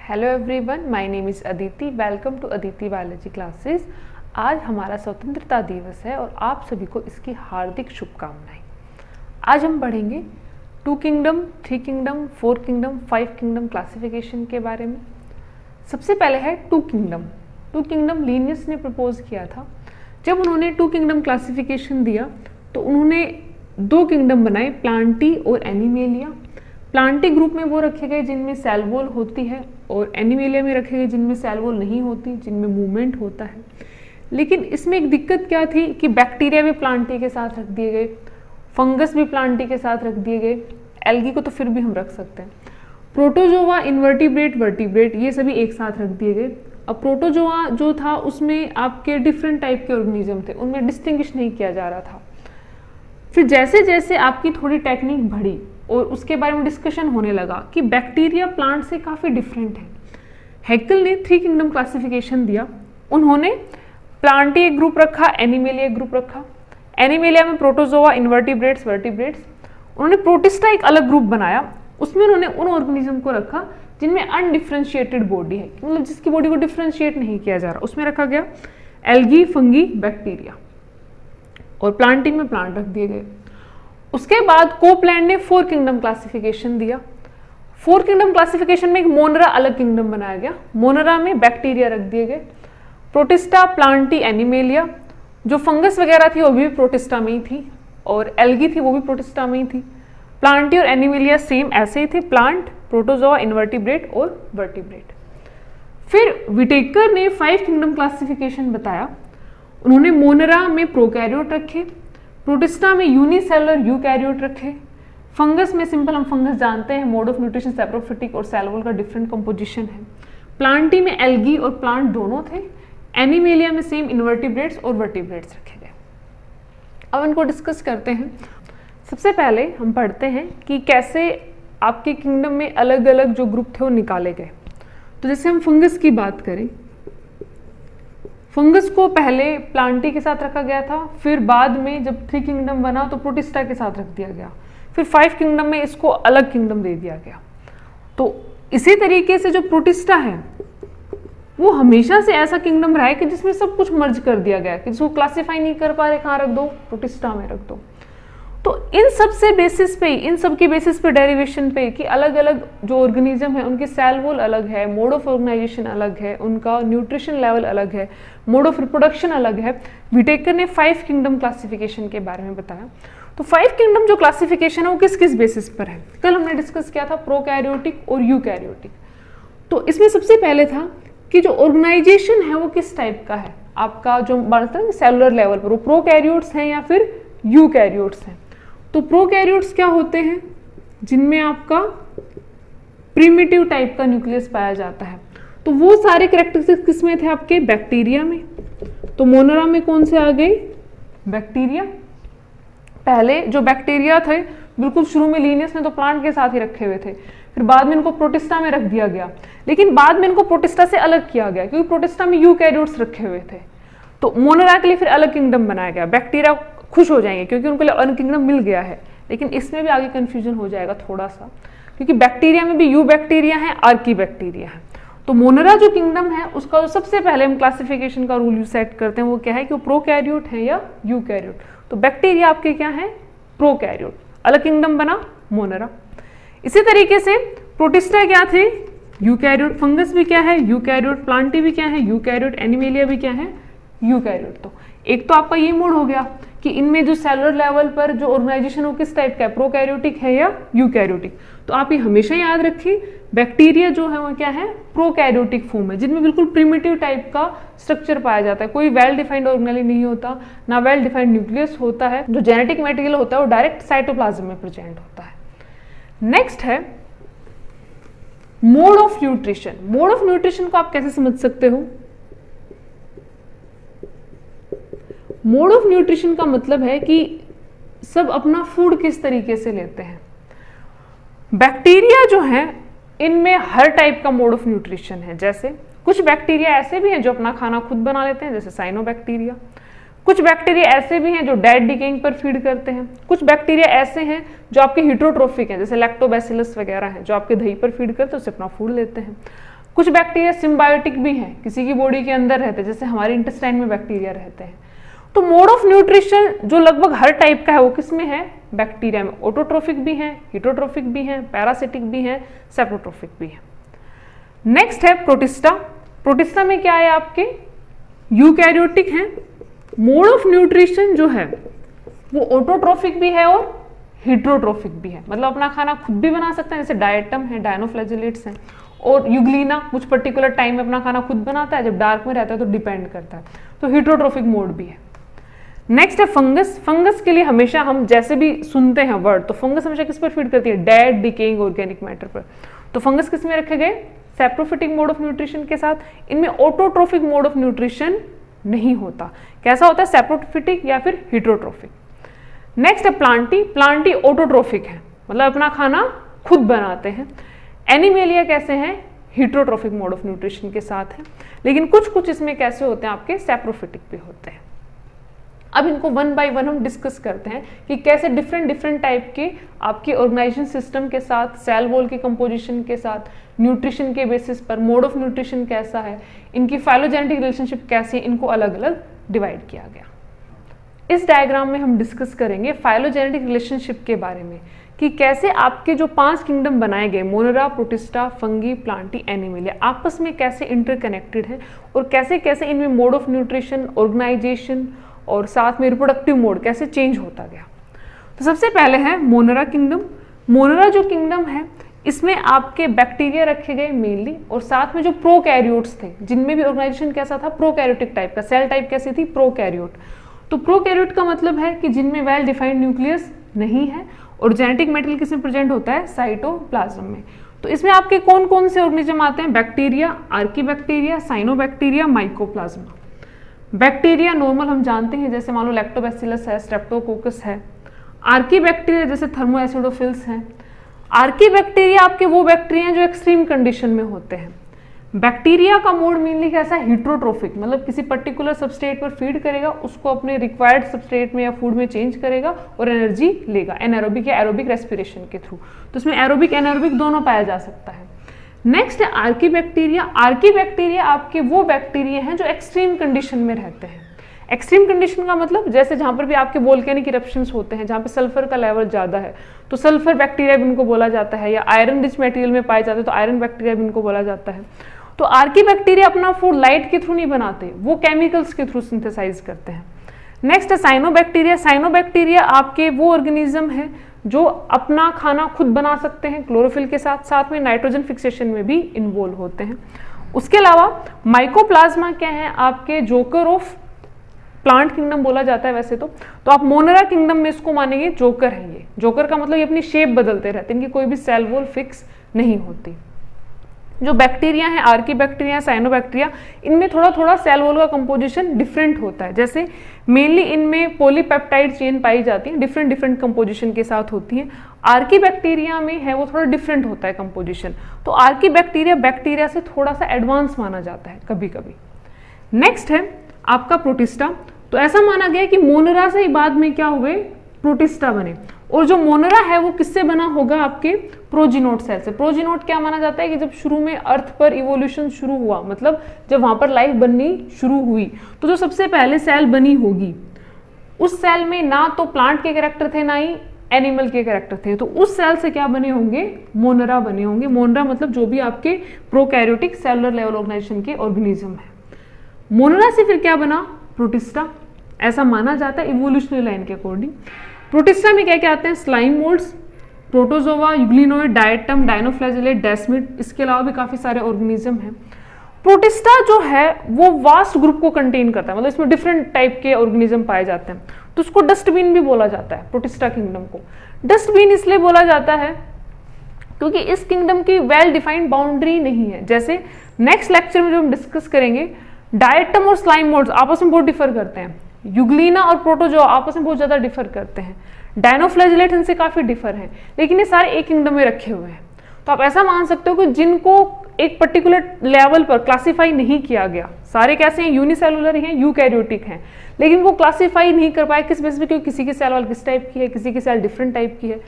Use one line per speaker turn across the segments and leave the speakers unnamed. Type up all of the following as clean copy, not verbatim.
Hello everyone, my name is Aditi. Welcome to Aditi biology classes. आज हमारा स्वतंत्रता दिवस है और आप सभी को इसकी हार्दिक शुभकामनाएं। आज हम पढ़ेंगे 2 kingdom, 3 kingdom, 4 kingdom, 5 kingdom classification के बारे में। सबसे पहले है 2 किंगडम। 2 किंगडम लीनियस ने प्रपोज किया था। जब उन्होंने 2 किंगडम क्लासिफिकेशन दिया तो उन्होंने 2 किंगडम बनाए, प्लांटी और एनिमेलिया। प्लांटी ग्रुप में वो रखे गए जिनमें सेल वॉल होती है और एनिमेलिया में रखे गए जिनमें सेल वॉल नहीं होती, जिनमें मूवमेंट होता है। लेकिन इसमें एक दिक्कत क्या थी कि बैक्टीरिया भी प्लांटी के साथ रख दिए गए, फंगस भी प्लांटी के साथ रख दिए गए, एल्गी को तो फिर भी हम रख सकते हैं। प्रोटोजोआ, इन्वर्टिब्रेट, वर्टिब्रेट ये सभी एक साथ रख दिए गए। अब प्रोटोजोआ जो था उसमें आपके डिफरेंट टाइप के ऑर्गेनिज्म थे, उनमें डिस्टिंग्विश नहीं किया जा रहा था। फिर जैसे जैसे आपकी थोड़ी टेक्निक बढ़ी और उसके बारे में डिस्कशन होने लगा कि बैक्टीरिया प्लांट से काफ़ी डिफरेंट है, हैकेल ने 3 किंगडम क्लासिफिकेशन दिया। उन्होंने प्लांटी एक ग्रुप रखा, एनिमेलिया एक ग्रुप रखा। एनिमेलिया में प्रोटोजोआ, इन्वर्टिब्रेट्स, वर्टिब्रेट्स। उन्होंने प्रोटिस्टा एक अलग ग्रुप बनाया, उसमें उन्होंने उन ऑर्गेनिज्म को रखा जिनमें अनडिफ्रेंशिएटेड बॉडी है, मतलब जिसकी बॉडी को डिफ्रेंशिएट नहीं किया जा रहा, उसमें रखा गया एल्गी, फंगी, बैक्टीरिया। और प्लांटी में प्लांट रख दिए गए। उसके बाद कोपलैंड ने 4 किंगडम क्लासिफिकेशन दिया। 4 किंगडम क्लासिफिकेशन में एक मोनरा अलग किंगडम बनाया गया। मोनरा में बैक्टीरिया रख दिए गए, प्रोटिस्टा, प्लांटी, एनिमेलिया। जो फंगस वगैरह थी वो भी प्रोटिस्टा में ही थी और एल्गी थी वो भी प्रोटिस्टा में ही थी। प्लांटी और एनिमेलिया सेम ऐसे ही थे, प्लांट, प्रोटोजोआ, इन्वर्टिब्रेट और वर्टिब्रेट। फिर विटेकर ने 5 किंगडम क्लासिफिकेशन बताया। उन्होंने मोनरा में प्रोकैरियोट रखे, प्रोटिस्टा में यूनिसेलुलर यूकैरियोट रखे, फंगस में सिंपल हम फंगस जानते हैं, मोड ऑफ न्यूट्रिशन सैप्रोफिटिक और सेल वॉल का डिफरेंट कंपोजिशन है। प्लांटी में एल्गी और प्लांट दोनों थे। एनिमेलिया में सेम इन्वर्टिब्रेट्स और वर्टिब्रेट्स रखे गए। अब इनको डिस्कस करते हैं। सबसे पहले हम पढ़ते हैं कि कैसे आपके किंगडम में अलग अलग जो ग्रुप थे वो निकाले गए। तो जैसे हम फंगस की बात करें, फंगस को पहले प्लांटी के साथ रखा गया था, फिर बाद में जब 3 किंगडम बना तो प्रोटिस्टा के साथ रख दिया गया, फिर 5 किंगडम में इसको अलग किंगडम दे दिया गया। तो इसी तरीके से जो प्रोटिस्टा है वो हमेशा से ऐसा किंगडम रहा है कि जिसमें सब कुछ मर्ज कर दिया गया, कि जिसको क्लासीफाई नहीं कर पा रहे, कहाँ रख दो, प्रोटिस्टा में रख दो। तो इन सब से बेसिस पे, इन सब की बेसिस पे, डेरिवेशन पे कि अलग अलग जो ऑर्गेनिज्म है उनकी सेल वॉल अलग है, मोड ऑफ ऑर्गेनाइजेशन अलग है, उनका न्यूट्रिशन लेवल अलग है, मोड ऑफ रिप्रोडक्शन अलग है। विटेकर ने 5 किंगडम क्लासिफिकेशन के बारे में बताया। तो 5 किंगडम जो क्लासिफिकेशन है वो किस किस बेसिस पर है, कल हमने डिस्कस किया था, प्रोकैरियोटिक और यूकैरियोटिक। तो इसमें सबसे पहले था कि जो ऑर्गेनाइजेशन है वो किस टाइप का है, आपका जो बनता है सेलुलर लेवल पर, वो प्रोकैरियोट्स हैं या फिर यूकैरियोट्स हैं। तो प्रोकैरियोट्स क्या होते हैं, जिनमें आपका प्रिमिटिव टाइप का न्यूक्लियस पाया जाता है। तो वो सारे कैरेक्टरिस्टिक्स किसमें थे आपके, बैक्टीरिया में। तो मोनरा में कौन से आ गए, बैक्टीरिया। पहले जो बैक्टीरिया थे बिल्कुल शुरू में लीनियस ने तो प्लांट के साथ ही रखे हुए थे, फिर बाद में इनको प्रोटिस्टा में रख दिया गया, लेकिन बाद में इनको प्रोटिस्टा से अलग किया गया क्योंकि प्रोटिस्टा में यूकैरियोट्स रखे हुए थे। तो मोनरा के लिए फिर अलग किंगडम बनाया गया। बैक्टीरिया खुश हो जाएंगे क्योंकि उनको अलग किंगडम मिल गया है, लेकिन इसमें भी आगे कंफ्यूजन हो जाएगा थोड़ा सा, क्योंकि बैक्टीरिया में भी यू बैक्टीरिया है, आर्की बैक्टीरिया है। तो मोनरा जो किंगडम है उसका जो सबसे पहले हम क्लासिफिकेशन का रूल सेट करते हैं वो क्या है कि वो प्रोकैरियोट है या यूकैरियोट। तो बैक्टीरिया आपके क्या है, प्रोकैरियोट, अलग किंगडम बना मोनरा। इसी तरीके से प्रोटिस्टा क्या थे, यूकैरियोट, फंगस भी क्या है, यूकैरियोट, प्लांटी भी क्या है, यूकैरियोट, एनिमेलिया भी क्या है, यूकैरियोट। तो एक तो आपका ये मोड हो गया कि इनमें जो सेलुलर लेवल पर जो ऑर्गेनाइजेशन वो किस टाइप का है, प्रोकैरियोटिक है या यूकैरियोटिक। तो आप ये हमेशा याद रखिए, बैक्टीरिया जो है वो क्या है, प्रोकैरियोटिक फॉर्म है, जिनमें बिल्कुल प्रिमिटिव टाइप का स्ट्रक्चर पाया जाता है, कोई वेल डिफाइंड ऑर्गेनेली नहीं होता, ना वेल डिफाइंड न्यूक्लियस होता है। जो जेनेटिक मटेरियल होता है वो डायरेक्ट साइटोप्लाज्म में प्रेजेंट होता है। नेक्स्ट है mode of nutrition. Mode of nutrition को आप कैसे समझ सकते हो, मोड ऑफ न्यूट्रिशन का मतलब है कि सब अपना फूड किस तरीके से लेते हैं। बैक्टीरिया जो है इनमें हर टाइप का मोड ऑफ न्यूट्रिशन है। जैसे कुछ बैक्टीरिया ऐसे भी हैं जो अपना खाना खुद बना लेते हैं, जैसे साइनोबैक्टीरिया। कुछ बैक्टीरिया ऐसे भी हैं जो डेड डिकेइंग पर फीड करते हैं। कुछ बैक्टीरिया ऐसे हैं जो आपके हिट्रोट्रोफिक हैं, जैसे लैक्टोबैसिलस वगैरह हैं जो आपके दही पर फीड करते हैं, उससे अपना फूड लेते हैं। कुछ बैक्टीरिया सिम्बायोटिक भी हैं, किसी की बॉडी के अंदर रहते हैं, जैसे हमारे इंटेस्टाइन में बैक्टीरिया रहते हैं। तो मोड ऑफ न्यूट्रिशन जो लगभग हर टाइप का है वो किसमें है, बैक्टीरिया में। ऑटोट्रोफिक भी है, हीटोट्रोफिक भी है, पैरासिटिक भी है, सेप्रोट्रोफिक भी है। नेक्स्ट है प्रोटिस्टा। प्रोटिस्टा में क्या है, आपके यूकैरियोटिक है। मोड ऑफ न्यूट्रिशन जो है वो ऑटोट्रोफिक भी है और हीटरोट्रोफिक भी है, मतलब अपना खाना खुद भी बना सकते हैं, जैसे डायटम है, डायनोफ्लैजिलेट्स हैं। और यूग्लिना कुछ पर्टिकुलर टाइम में अपना खाना खुद बनाता है, जब डार्क में रहता है तो डिपेंड करता है, तो हीटरोट्रोफिक मोड भी है। नेक्स्ट है फंगस। फंगस के लिए हमेशा हम जैसे भी सुनते हैं वर्ड, तो फंगस हमेशा किस पर फीड करती है, डेड डिकेइंग ऑर्गेनिक मैटर पर। तो फंगस किस में रखे गए, सेप्रोफिटिक मोड ऑफ न्यूट्रिशन के साथ। इनमें ऑटोट्रोफिक मोड ऑफ न्यूट्रिशन नहीं होता। कैसा होता है, सेप्रोफिटिक या फिर हीटरोट्रोफिक। नेक्स्ट है प्लांटी। प्लांटी ऑटोट्रोफिक है, मतलब अपना खाना खुद बनाते हैं। एनिमेलिया कैसे हैं, हीटरोट्रोफिक मोड ऑफ न्यूट्रिशन के साथ है। लेकिन कुछ कुछ इसमें कैसे होते हैं, आपके सेप्रोफिटिक भी होते हैं। अब इनको वन बाय वन हम डिस्कस करते हैं कि कैसे डिफरेंट डिफरेंट टाइप के आपके ऑर्गेनाइजेशन सिस्टम के साथ, सेल वॉल की कंपोजिशन के साथ, न्यूट्रिशन के बेसिस पर मोड ऑफ न्यूट्रिशन कैसा है, इनकी फाइलोजेनेटिक रिलेशनशिप कैसी है, इनको अलग अलग डिवाइड किया गया। इस डायग्राम में हम डिस्कस करेंगे फाइलोजेनेटिक रिलेशनशिप के बारे में कि कैसे आपके जो 5 किंगडम बनाए गए, Monera, protista, fungi, Plantae, animalia, आपस में कैसे इंटरकनेक्टेड हैं और कैसे कैसे इनमें मोड ऑफ न्यूट्रिशन, ऑर्गेनाइजेशन और साथ में रिप्रोडक्टिव मोड कैसे चेंज होता गया। तो सबसे पहले है मोनेरा किंगडम। मोनेरा जो किंगडम है इसमें आपके बैक्टीरिया रखे गए मेनली, और साथ में जो प्रोकैरियोट्स थे, जिनमें भी ऑर्गेनाइजेशन कैसा था, प्रोकैरियोटिक टाइप का। सेल टाइप कैसी थी, प्रोकैरियोट। तो प्रोकैरियोट का मतलब है कि जिनमें वेल डिफाइंड न्यूक्लियस नहीं है, और जेनेटिक मटेरियल किसमें प्रेजेंट होता है, साइटोप्लाज्म में। तो इसमें आपके कौन कौन से ऑर्गेनिज्म आते हैं, bacteria, archaebacteria, cyanobacteria, mycoplasma. Bacteria normal हम जानते हैं, जैसे मान लो लैक्टोबैसिलस है, स्ट्रेप्टोकोकस है। आर्कीबैक्टीरिया जैसे थर्मोएसिडोफिल्स हैं। आर्कीबैक्टीरिया आपके वो बैक्टीरिया जो एक्सट्रीम कंडीशन में होते हैं। बैक्टीरिया का मोड मेनली कैसा है, हीटरोट्रोफिक, मतलब किसी पर्टिकुलर सबस्ट्रेट पर फीड करेगा, उसको अपने रिक्वायर्ड सबस्ट्रेट में या फूड में चेंज करेगा और एनर्जी लेगा, एनारोबिक या एरोबिक रेस्पिरेशन के थ्रू। तो इसमें एरोबिक एनारोबिक दोनों पाया जा सकता है। नेक्स्ट है आर्कीबैक्टीरिया। आर्कीबैक्टीरिया आपके वो बैक्टीरिया हैं जो एक्सट्रीम कंडीशन में रहते हैं। एक्सट्रीम कंडीशन का मतलब जैसे जहाँ पर भी आपके वोल्केनिक इरप्शंस होते हैं, जहाँ पे सल्फर का लेवल ज़्यादा है, तो सल्फर बैक्टीरिया भी उनको बोला जाता है, या आयरन रिच मटेरियल में पाए जाते हैं तो आयरन बैक्टीरिया भी उनको बोला जाता है। तो आर्कीबैक्टीरिया अपना फूड लाइट के थ्रू नहीं बनाते, वो केमिकल्स के थ्रू सिंथेसाइज करते हैं। नेक्स्ट है साइनोबैक्टीरिया। साइनोबैक्टीरिया आपके वो ऑर्गेनिज्म है जो अपना खाना खुद बना सकते हैं क्लोरोफिल के साथ, साथ में नाइट्रोजन फिक्सेशन में भी इन्वॉल्व होते हैं। उसके अलावा माइकोप्लाज्मा क्या है, आपके जोकर ऑफ प्लांट किंगडम बोला जाता है वैसे तो आप मोनेरा किंगडम में इसको मानेंगे जोकर है। ये जोकर का मतलब ये अपनी शेप बदलते रहते हैं, इनकी कोई भी सेल वॉल फिक्स नहीं होती। जो बैक्टीरिया है, आर्कीबैक्टीरिया, साइनोबैक्टीरिया, इनमें थोड़ा थोड़ा सेल वॉल का कंपोजिशन डिफरेंट होता है। जैसे मेनली इनमें पॉलीपेप्टाइड चेन पाई जाती है, डिफरेंट डिफरेंट कंपोजिशन के साथ होती है। आर्कीबैक्टीरिया में है वो थोड़ा डिफरेंट होता है कंपोजिशन। तो आर्कीबैक्टीरिया बैक्टीरिया से थोड़ा सा एडवांस माना जाता है कभी कभी। नेक्स्ट है आपका प्रोटिस्टा। तो ऐसा माना गया कि मोनेरा से ही बाद में क्या हुए, प्रोटिस्टा बने। और जो मोनेरा है वो किससे बना होगा, आपके प्रोजीनोट सेल से। प्रोजीनोट क्या माना जाता है कि जब शुरू में अर्थ पर इवोल्यूशन शुरू हुआ, मतलब जब वहां पर लाइफ बननी शुरू हुई, तो जो सबसे पहले सेल बनी होगी उस सेल में ना तो प्लांट के कैरेक्टर थे ना ही एनिमल के कैरेक्टर थे, तो उस सेल से क्या बने होंगे, मोनेरा बने होंगे। मोनेरा मतलब जो भी आपके प्रोकैरियोटिक सेलुलर लेवल ऑर्गेनाइजेशन के ऑर्गेनिज्म है। मोनेरा से फिर क्या बना, प्रोटिस्टा, ऐसा माना जाता है इवोल्यूशनरी लाइन के अकॉर्डिंग। प्रोटिस्टा में क्या क्या आते हैं, slime moulds, protozoa, euglenoid, diatom, dinoflagellate, desmid, इसके अलावा भी काफी सारे ऑर्गेनिज्म हैं। प्रोटिस्टा जो है वो वास्ट ग्रुप को कंटेन करता है, मतलब इसमें डिफरेंट टाइप के ऑर्गेनिज्म पाए जाते हैं, तो उसको डस्टबिन भी बोला जाता है। प्रोटिस्टा किंगडम को डस्टबिन इसलिए बोला जाता है क्योंकि इस किंगडम की वेल डिफाइंड बाउंड्री नहीं है। जैसे नेक्स्ट लेक्चर में जो हम डिस्कस करेंगे, डायटम और स्लाइम मोल्ड्स आपस में बहुत डिफर करते हैं। यूग्लिना और प्रोटोजोआ आपस में बहुत ज्यादा डिफर करते हैं। डायनोफ्लैजिलेट इनसे काफी डिफर है, लेकिन ये सारे एक किंगडम में रखे हुए हैं। तो आप ऐसा मान सकते हो कि जिनको एक पर्टिकुलर लेवल पर क्लासिफाई नहीं किया गया, सारे कैसे हैं, यूनिसेलुलर हैं, यूकैरियोटिक हैं, लेकिन वो क्लासिफाई नहीं कर पाए किस बेसिस पे, क्योंकि किसी की सेल वॉल किस टाइप की है, किसी की सेल डिफरेंट टाइप की है।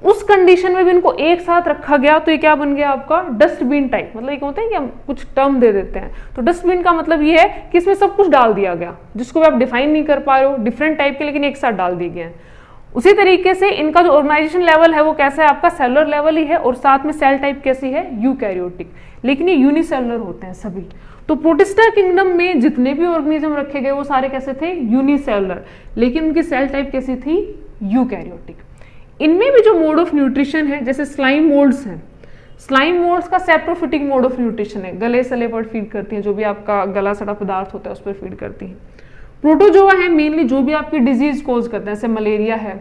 उस कंडीशन में भी इनको एक साथ रखा गया तो ये क्या बन गया आपका डस्टबिन टाइप। मतलब ये होता है कि हम कुछ टर्म दे देते हैं, तो डस्टबिन का मतलब ये है कि इसमें सब कुछ डाल दिया गया जिसको भी आप डिफाइन नहीं कर पा रहे हो, डिफरेंट टाइप के लेकिन एक साथ डाल दिए गए हैं। उसी तरीके से इनका जो ऑर्गेनाइजेशन लेवल है वो कैसा है आपका सेलुलर लेवल ही है, और साथ में सेल टाइप कैसी है यूकैरियोटिक, लेकिन ये यूनिसेलुलर होते हैं सभी। तो प्रोटिस्टा किंगडम में जितने भी ऑर्गेनिज्म रखे गए वो सारे कैसे थे यूनिसेलुलर, लेकिन उनकी सेल टाइप कैसी थी यूकैरियोटिक। इनमें भी जो मोड ऑफ न्यूट्रिशन है, जैसे स्लाइम मोल्ड्स हैं, स्लाइम मोल्ड्स का सेप्रोफिटिक मोड ऑफ न्यूट्रिशन है, गले सले पर फीड करती हैं, जो भी आपका गला सड़ा पदार्थ होता है उस पर फीड करती हैं। प्रोटोजोआ है मेनली जो भी आपकी डिजीज कोज करते हैं, जैसे मलेरिया है,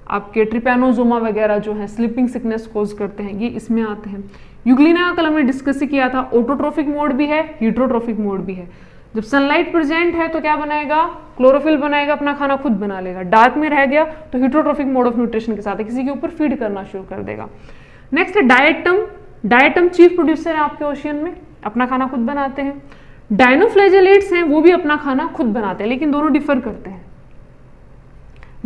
आपके ट्रिपैनोजोमा वगैरह जो है स्लीपिंग सिकनेस कोज करते हैं, ये इसमें आते हैं। यूग्लिना का कल हमने डिस्कस किया था, ऑटोट्रोफिक मोड भी है, हीट्रोट्रोफिक मोड भी है। जब सनलाइट प्रेजेंट है तो क्या बनाएगा, क्लोरोफिल बनाएगा, अपना खाना खुद बना लेगा। डार्क में रह गया तो हीट्रोट्रोफिक मोड ऑफ न्यूट्रिशन के साथ है, किसी के ऊपर फीड करना शुरू कर देगा। नेक्स्ट है डायटम। डायटम चीफ प्रोड्यूसर है आपके ओशियन में, अपना खाना खुद बनाते हैं। डायनोफ्लैजेलेट्स हैं, वो भी अपना खाना खुद बनाते हैं, लेकिन दोनों डिफर करते हैं।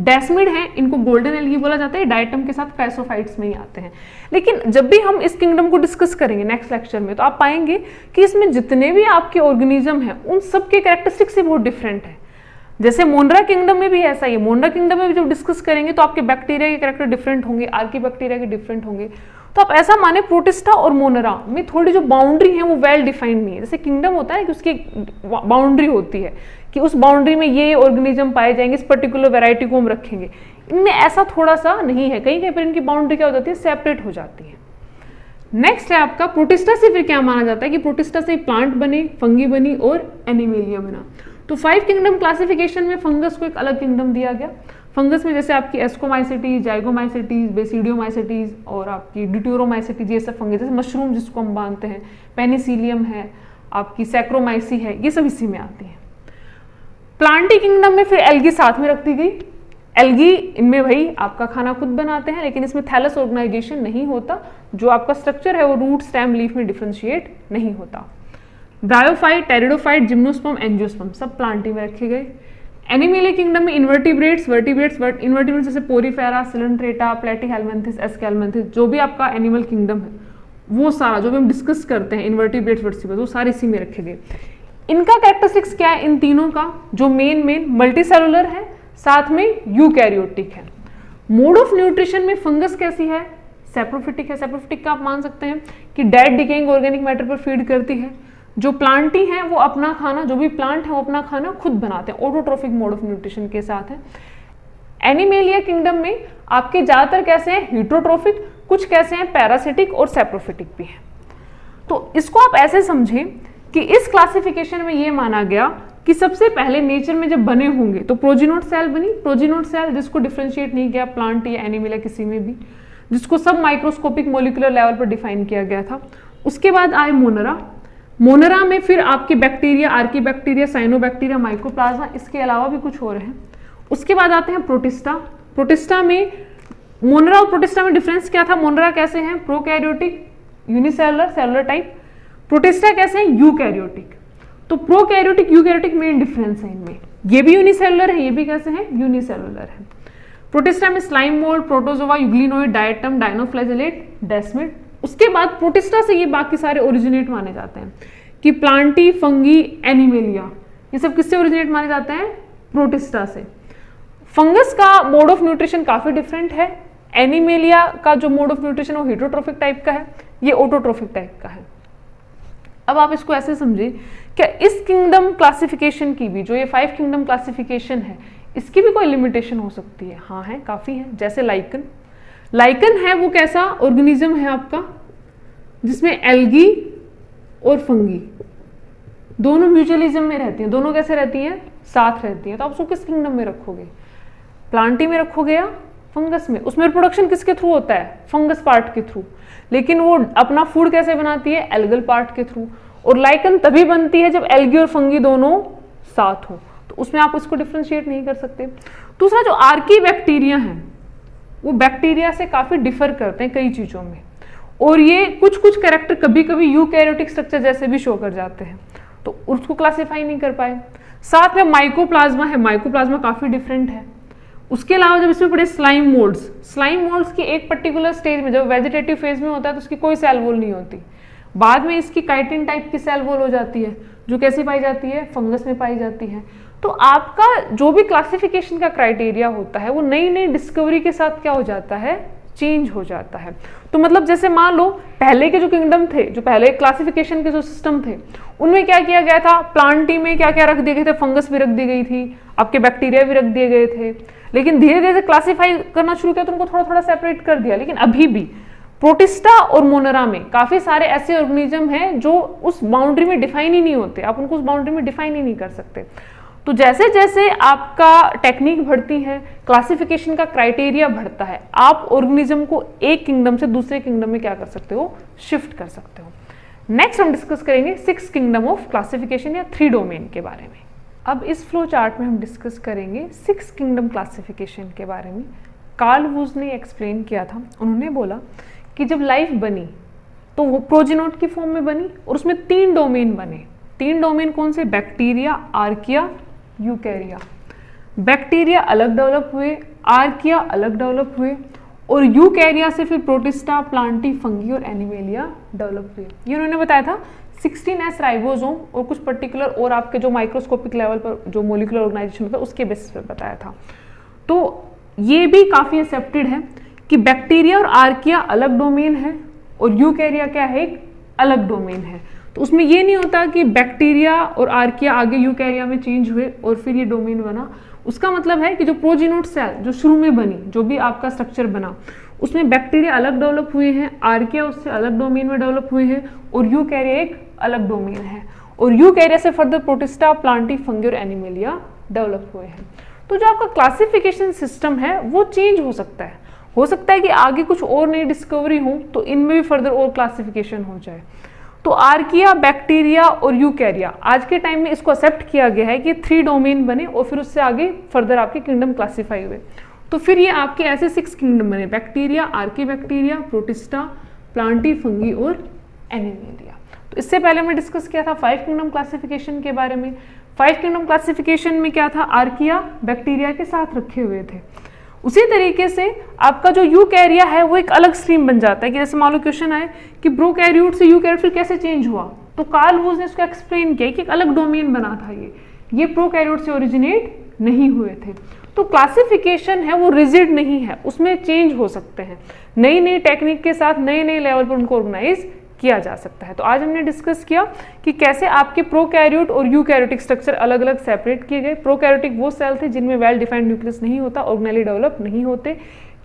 डेस्मिड हैं, इनको गोल्डन एल्गी बोला जाता है, डायटम के साथ कैसोफाइट्स में ही आते हैं। लेकिन जब भी हम इस किंगडम को डिस्कस करेंगे नेक्स्ट लेक्चर में, तो आप पाएंगे कि इसमें जितने भी आपके ऑर्गेनिज्म हैं उन सबके कैरेक्टरिस्टिक्स से बहुत डिफरेंट है। जैसे मोनरा किंगडम में भी ऐसा ही है। मोनरा किंगडम में भी जब डिस्कस करेंगे तो आपके बैक्टीरिया के कैरेक्टर डिफरेंट होंगे, आर्की बैक्टीरिया के डिफरेंट होंगे। तो आप ऐसा माने प्रोटिस्टा और मोनरा में थोड़ी जो बाउंड्री है वो वेल डिफाइंड नहीं है। जैसे किंगडम होता है कि उसकी बाउंड्री होती है कि उस बाउंड्री में ये ऑर्गेनिज्म पाए जाएंगे, इस पर्टिकुलर वैरायटी को हम रखेंगे। इनमें ऐसा थोड़ा सा नहीं है, कहीं कहीं पर इनकी बाउंड्री क्या हो जाती है, सेपरेट हो जाती है। नेक्स्ट है आपका प्रोटिस्टा से फिर क्या माना जाता है कि प्रोटिस्टा से प्लांट बने, फंगी बनी और एनिमेलिया बना। तो 5 किंगडम क्लासिफिकेशन में फंगस को एक अलग किंगडम दिया गया। फंगस में जैसे आपकी एस्कोमाइसिटीज, जाइगोमाइसिटीज, बेसिडियोमाइसिटीज और आपकी ड्यूटेरोमाइसिटीज, ये सब फंगस, जैसे मशरूम जिसको हम मानते हैं, पेनिसिलियम है, आपकी सैक्रोमाइसी है, ये सब इसी में आती है। प्लांटी किंगडम में फिर एल्गी साथ में रख दी गई। एल्गी इनमें भाई आपका खाना खुद बनाते हैं, लेकिन इसमें थैलस ऑर्गेनाइजेशन नहीं होता, जो आपका स्ट्रक्चर है वो रूट, स्टेम, लीफ में डिफ्रेंशिएट नहीं होता। ब्रायोफाइट, टेरिडोफाइट, जिम्नोस्पर्म, एंजियोस्पर्म सब प्लांटी में रखे गए। एनिमेलिया किंगडम में इन्वर्टिब्रेट्स, इन्वर्टिब्रेट्स जैसे पोरीफेरा, सिलेंट्रेटा, प्लेटीहेल्मिन्थिस, एस्केल्मिन्थिस, जो भी आपका एनिमल किंगडम है वो सारा जो भी हम डिस्कस करते हैं इन्वर्टिब्रेट्स वर्टिब्रेट्स, वो सारे इसी में रखे गए। इनका कैरेक्टरिस्टिक्स क्या है इन तीनों का, जो मेन मल्टीसेलुलर है, साथ में यूकैरियोटिक है। मोड ऑफ न्यूट्रिशन में फंगस कैसी है, सेप्रोफिटिक है। सेप्रोफिटिक का आप मान सकते हैं कि डेड डिकेइंग ऑर्गेनिक मैटर पर फीड करती है। जो प्लांटी हैं वो अपना खाना, जो भी प्लांट है वो अपना खाना खुद बनाते हैं, ऑटोट्रोफिक मोड ऑफ न्यूट्रिशन के साथ है। एनिमेलिया किंगडम में आपके ज्यादातर कैसे हैं, हीट्रोट्रोफिक, कुछ कैसे हैं पैरासिटिक और सेप्रोफिटिक भी है। तो इसको आप ऐसे समझें कि इस क्लासिफिकेशन में ये माना गया कि सबसे पहले नेचर में जब बने होंगे तो प्रोजिनोड सेल बनी, प्रोजिनोड सेल जिसको डिफ्रेंशिएट नहीं किया प्लांट या एनिमेलिया किसी में भी, जिसको सब माइक्रोस्कोपिक मोलिकुलर लेवल पर डिफाइन किया गया था। उसके बाद आए मोनरा। मोनरा में फिर आपके bacteria, Archie bacteria, cyanobacteria, mycoplasma, इसके अलावा भी कुछ और हैं। उसके बाद आते हैं प्रोटिस्टा। प्रोटिस्टा में मोनरा और प्रोटिस्टा में डिफरेंस क्या था, मोनरा कैसे हैं prokaryotic, unicellular, cellular type, protista कैसे हैं यूकैरियोटिक। तो प्रोकैरियोटिक यूकैरियोटिक मेन डिफरेंस है इनमें, ये भी यूनिसेलुलर है, ये भी कैसे हैं यूनिसेलुलर है। प्रोटिस्टा में slime mould, protozoa, euglenoid, diatom, dinoflagellate, desmid. उसके बाद प्रोटिस्टा से ये बाकी सारे ओरिजिनेट माने जाते हैं कि प्लांटी, फंगी, एनिमेलिया, ये सब किससे ओरिजिनेट माने जाते हैं, प्रोटिस्टा से। फंगस का मोड ऑफ न्यूट्रिशन काफी डिफरेंट है। एनिमेलिया का जो मोड ऑफ न्यूट्रिशन वो हीट्रोट्रोफिक टाइप का है, ये ऑटोट्रोफिक टाइप का है। अब आप इसको ऐसे समझे, क्या इस किंगडम क्लासिफिकेशन की भी, जो ये 5 किंगडम क्लासिफिकेशन है, इसकी भी कोई लिमिटेशन हो सकती है? हाँ है, काफी है। जैसे लाइकन, लाइकन है वो कैसा ऑर्गेनिज्म है आपका जिसमें एल्गी और फंगी दोनों म्यूचुअलिज्म में रहती हैं। दोनों कैसे रहती हैं, साथ रहती हैं। तो आप उसको किस किंगडम में रखोगे, प्लांटी में रखोगे या फंगस में? उसमें रिप्रोडक्शन किसके थ्रू होता है, फंगस पार्ट के थ्रू, लेकिन वो अपना फूड कैसे बनाती है, एल्गल पार्ट के थ्रू। और लाइकन तभी बनती है जब एल्गी और फंगी दोनों साथ हो, तो उसमें आप उसको डिफ्रेंशिएट नहीं कर सकते। दूसरा जो आर्की बैक्टीरिया हैं वो बैक्टीरिया से काफी डिफर करते हैं कई चीजों में, और ये कुछ कुछ कैरेक्टर कभी कभी यूकैरियोटिक स्ट्रक्चर जैसे भी शो कर जाते हैं, तो उसको क्लासिफाई नहीं कर पाए। साथ में माइकोप्लाज्मा है, माइकोप्लाज्मा काफी डिफरेंट है। उसके अलावा जब इसमें पढ़े स्लाइम मोल्ड्स की एक पर्टिकुलर स्टेज में, जब वेजिटेटिव फेज में होता है तो उसकी कोई सेल वॉल नहीं होती, बाद में इसकी काइटिन टाइप की सेल वॉल हो जाती है, जो कैसी पाई जाती है, फंगस में पाई जाती है। तो आपका जो भी क्लासिफिकेशन का क्राइटेरिया होता है वो नई नई डिस्कवरी के साथ क्या हो जाता है, चेंज हो जाता है। तो मतलब जैसे मान लो पहले के जो किंगडम थे, जो पहले क्लासिफिकेशन के जो सिस्टम थे, उनमें क्या किया गया था, प्लांटी में क्या क्या रख दिए गए थे, फंगस भी रख दी गई थी, आपके बैक्टीरिया भी रख दिए गए थे, लेकिन धीरे धीरे क्लासिफाई करना शुरू किया तो उनको थोड़ा थोड़ा सेपरेट कर दिया। लेकिन अभी भी प्रोटिस्टा और मोनेरा में काफी सारे ऐसे ऑर्गेनिज्म हैं जो उस बाउंड्री में डिफाइन ही नहीं होते, आप उनको उस बाउंड्री में डिफाइन ही नहीं कर सकते। तो जैसे जैसे आपका टेक्निक बढ़ती है, क्लासिफिकेशन का क्राइटेरिया बढ़ता है, आप ऑर्गेनिज्म को एक किंगडम से दूसरे किंगडम में क्या कर सकते हो, शिफ्ट कर सकते हो। नेक्स्ट हम डिस्कस करेंगे 6 किंगडम ऑफ क्लासिफिकेशन या 3 डोमेन के बारे में। अब इस फ्लो चार्ट में हम डिस्कस करेंगे 6 किंगडम क्लासिफिकेशन के बारे में। कार्ल वुज ने एक्सप्लेन किया था, उन्होंने बोला कि जब लाइफ बनी तो वो प्रोजेनोट की फॉर्म में बनी और उसमें 3 डोमेन बने। 3 डोमेन कौन से, बैक्टीरिया, आर्किया, यूकैरिया। बैक्टीरिया अलग डेवलप हुए, आर्किया अलग डेवलप हुए और यूकैरिया से फिर प्रोटिस्टा, प्लांटी, फंगी और एनिमेलिया डेवलप हुए। ये उन्होंने बताया था 16S राइबोसोम और कुछ पर्टिकुलर और आपके जो माइक्रोस्कोपिक लेवल पर जो मोलिकुलर ऑर्गेनाइजेशन होता है उसके बेसिस पर बताया था। तो ये भी काफी एक्सेप्टेड है कि बैक्टीरिया और आर्किया अलग डोमेन है और यूकैरिया क्या है, एक अलग डोमेन है। तो उसमें ये नहीं होता कि बैक्टीरिया और आर्किया आगे यूकैरिया में चेंज हुए और फिर ये डोमेन बना। उसका मतलब है कि जो प्रोजेनोट सेल जो शुरू में बनी, जो भी आपका स्ट्रक्चर बना, उसमें बैक्टीरिया अलग डेवलप हुए हैं, आर्किया उससे अलग डोमेन में डेवलप हुए हैं और यूकैरिया एक अलग डोमेन है। और यूकैरिया से फर्दर प्रोटिस्टा, प्लांटी, फंगी और एनिमेलिया डेवलप हुए हैं। तो जो आपका क्लासिफिकेशन सिस्टम है वो चेंज हो सकता है। हो सकता है कि आगे कुछ और नई डिस्कवरी हो तो इनमें भी फर्दर और क्लासिफिकेशन हो जाए। तो आर्किया, बैक्टीरिया और यूकैरिया आज के टाइम में इसको एक्सेप्ट किया गया है कि 3 डोमेन बने और फिर उससे आगे फर्दर आपके किंगडम क्लासिफाई हुए। तो फिर ये आपके ऐसे 6 किंगडम बने, bacteria, archaebacteria, protista, Plantae, fungi और एनिमेलिया। तो इससे पहले हमने डिस्कस किया था 5 किंगडम क्लासिफिकेशन के बारे में। 5 किंगडम क्लासिफिकेशन में क्या था, आर्किया बैक्टीरिया के साथ रखे हुए थे। उसी तरीके से आपका जो यूकैरिया है वो एक अलग स्ट्रीम बन जाता है कि जैसे मान लो क्वेश्चन आए कि प्रोकैरियोट से यूकैरियोट फिर कैसे चेंज हुआ, तो कार्ल वुज ने इसको एक्सप्लेन किया कि एक अलग डोमेन बना था, ये प्रोकैरियोट से ओरिजिनेट नहीं हुए थे। तो क्लासिफिकेशन है वो रिजिड नहीं है, उसमें चेंज हो सकते हैं, नई नई टेक्निक के साथ नए नए लेवल पर उनको ऑर्गेनाइज किया जा सकता है। तो आज हमने डिस्कस किया कि कैसे आपके प्रोकैरियोट और यूकैरियोटिक स्ट्रक्चर अलग अलग सेपरेट किए गए। प्रोकैरियोटिक वो सेल थे जिनमें वेल डिफाइंड न्यूक्लियस नहीं होता, ऑर्गेनेली डेवलप नहीं होते।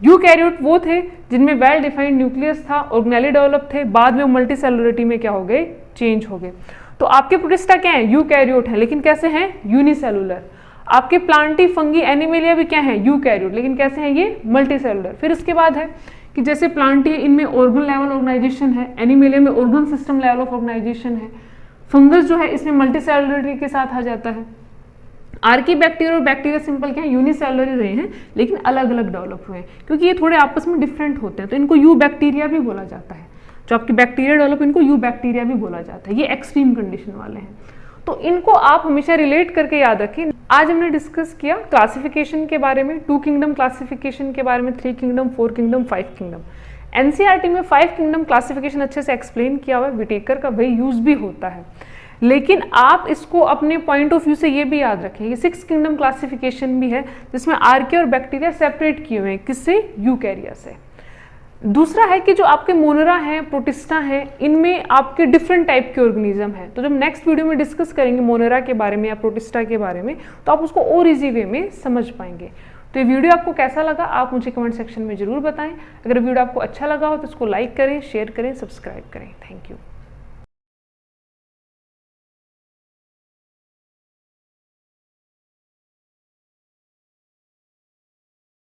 यूकैरियोट वो थे जिनमें वेल डिफाइंड न्यूक्लियस था, ऑर्गेनेली डेवलप थे, बाद में मल्टी सेलुलरिटी में क्या हो गए, चेंज हो गए। तो आपके प्रोटिस्टा क्या है, यूकैरियोट है, लेकिन कैसे हैं, यूनिसेलुलर। आपके प्लांटी, फंगी, एनिमेलिया भी क्या है, यूकैरियोट, लेकिन कैसे हैं, ये मल्टी सेलुलर। फिर इसके बाद है कि जैसे प्लांटी इनमें ऑर्गन लेवल ऑर्गेनाइजेशन है, एनिमेलिया में organ system level of organisation है, फंगस जो है इसमें मल्टी सेलुलरिटी के साथ आ जाता है। आर्कीबैक्टीरिया और बैक्टीरिया सिंपल क्या है, यूनिसेलुलर ही रहे हैं लेकिन अलग अलग डेवलप हुए हैं क्योंकि ये थोड़े आपस में डिफरेंट होते हैं, तो इनको यू बैक्टीरिया भी बोला जाता है। जो आपकी बैक्टीरिया डेवलप इनको यू बैक्टीरिया भी बोला जाता है, ये एक्सट्रीम कंडीशन वाले हैं। तो इनको आप हमेशा रिलेट करके याद रखें। आज हमने डिस्कस किया क्लासिफिकेशन के बारे में, 2 किंगडम क्लासिफिकेशन के बारे में, 3 किंगडम, 4 किंगडम, 5 किंगडम। एनसीईआरटी में 5 किंगडम क्लासिफिकेशन अच्छे से एक्सप्लेन किया हुआ है, विटेकर का वही यूज भी होता है, लेकिन आप इसको अपने पॉइंट ऑफ व्यू से ये भी याद रखें ये 6 किंगडम क्लासिफिकेशन भी है जिसमें आर्किया और बैक्टीरिया सेपरेट किए हुए हैं, किससे, यूकैरिया से। दूसरा है कि जो आपके मोनेरा हैं, प्रोटिस्टा हैं, इनमें आपके डिफरेंट टाइप के ऑर्गेनिज्म हैं। तो जब नेक्स्ट वीडियो में डिस्कस करेंगे मोनेरा के बारे में या प्रोटिस्टा के बारे में तो आप उसको और इजी वे में समझ पाएंगे। तो ये वीडियो आपको कैसा लगा आप मुझे कमेंट सेक्शन में जरूर बताएं। अगर वीडियो आपको अच्छा लगा हो तो इसको लाइक करें, शेयर करें, सब्सक्राइब करें। Thank you.